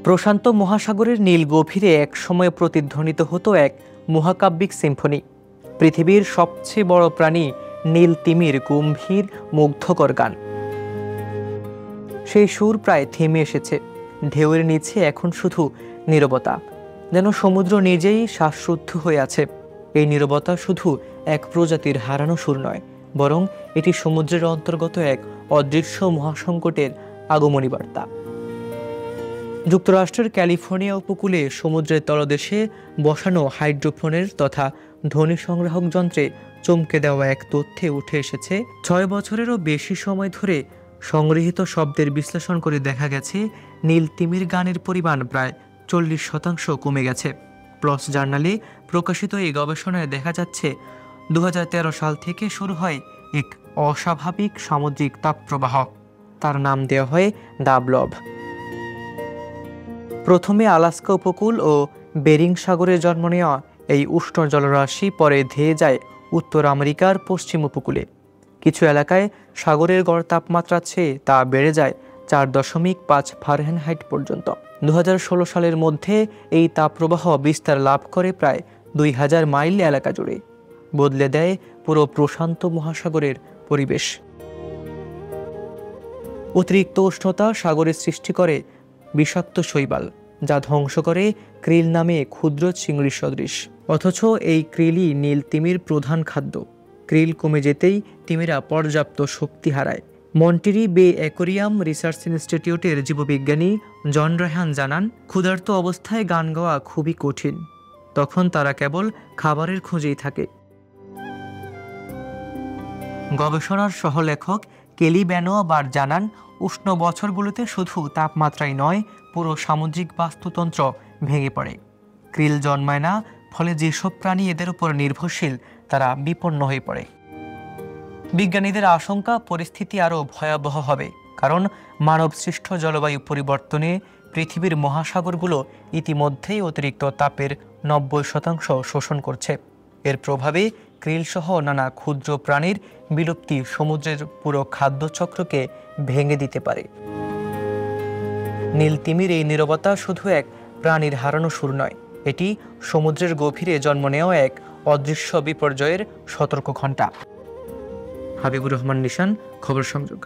প্রশান্ত মহাসাগরের নীল গভীরে এক সময় প্রতিধ্বনিত হতো এক মহাকাব্যিক সিম্ফনি। পৃথিবীর সবচেয়ে বড় প্রাণী নীল তিমির গম্ভীর মুগ্ধকর গান। সেই সুর প্রায় থেমে এসেছে। ঢেউয়ের নিচে এখন শুধু নীরবতা, যেন সমুদ্র নিজেই শ্বাসরুদ্ধ হয়ে আছে। এই নীরবতা শুধু এক প্রজাতির হারানো সুর নয়, বরং এটি সমুদ্রের অন্তর্গত এক অদৃশ্য মহাসংকটের আগমনী বার্তা। যুক্তরাষ্ট্রের ক্যালিফোর্নিয়া উপকূলে সমুদ্রের তলদেশে বসানো হাইড্রোফোনের তথা ধ্বনি সংগ্রাহক যন্ত্রে চমকে দেওয়া এক তথ্যে উঠে এসেছে। 6 বছরেরও বেশি সময় ধরে সংগৃহীত শব্দের বিশ্লেষণ করে দেখা গেছে নীল তিমির গানের পরিমাণ প্রায় 40% কমে গেছে। প্লস জার্নালে প্রকাশিত এই গবেষণায় দেখা যাচ্ছে 2013 সাল থেকে শুরু হয় এক অস্বাভাবিক সামুদ্রিক তাপপ্রবাহ। তার নাম দেওয়া হয় দ্য ব্লব। প্রথমে আলাস্কা উপকূল ও বেরিং সাগরে জন্ম নেওয়া এই উষ্ণ জলরাশি পরে ধেয়ে যায় উত্তর আমেরিকার পশ্চিম উপকূলে। কিছু এলাকায় সাগরের গড় তাপমাত্রার চেয়ে তা বেড়ে যায় 4.5 ফারেনহাইট পর্যন্ত। 2016 সালের মধ্যে এই তাপপ্রবাহ বিস্তার লাভ করে প্রায় 2000 মাইল এলাকা জুড়ে, বদলে দেয় পুরো প্রশান্ত মহাসাগরের পরিবেশ। অতিরিক্ত উষ্ণতা সাগরে সৃষ্টি করে বিষাক্ত শৈবাল, যা ধ্বংস করে ক্রিল নামে ক্ষুদ্র চিংড়ি সদৃশ। অথচ এই ক্রিলই নীল তিমির প্রধান খাদ্য। ক্রিল কমে যেতেই তিমিরা পর্যাপ্ত শক্তি হারায়। মন্টেরি বে অ্যাকোরিয়াম রিসার্চ ইনস্টিটিউটের জীববিজ্ঞানী জন রেহান জানান, ক্ষুধার্ত অবস্থায় গান গাওয়া খুবই কঠিন। তখন তারা কেবল খাবারের খোঁজেই থাকে। গবেষণার সহলেখক কেলি ব্যানোয়ার জানান, উষ্ণ বছরগুলোতে শুধু তাপমাত্রাই নয়, পুরো সামুদ্রিক বাস্তুতন্ত্র ভেঙে পড়ে। ক্রিল জন্মায় না, ফলে যেসব প্রাণী এদের উপর নির্ভরশীল তারা বিপন্ন হয়ে পড়ে। বিজ্ঞানীদের আশঙ্কা পরিস্থিতি আরও ভয়াবহ হবে, কারণ মানবসৃষ্ট জলবায়ু পরিবর্তনে পৃথিবীর মহাসাগরগুলো ইতিমধ্যেই অতিরিক্ত তাপের 90% শোষণ করছে। এর প্রভাবে ক্রিলসহ নানা ক্ষুদ্র প্রাণীর বিলুপ্তি সমুদ্রের পুরো খাদ্যচক্রকে ভেঙে দিতে পারে। নীল তিমির এই নীরবতা শুধু এক প্রাণীর হারানো সুর নয়, এটি সমুদ্রের গভীরে জন্ম নেওয়া এক অদৃশ্য বিপর্যয়ের সতর্ক ঘণ্টা। হাবিবুর রহমান নিশান, খবর সংযোগ।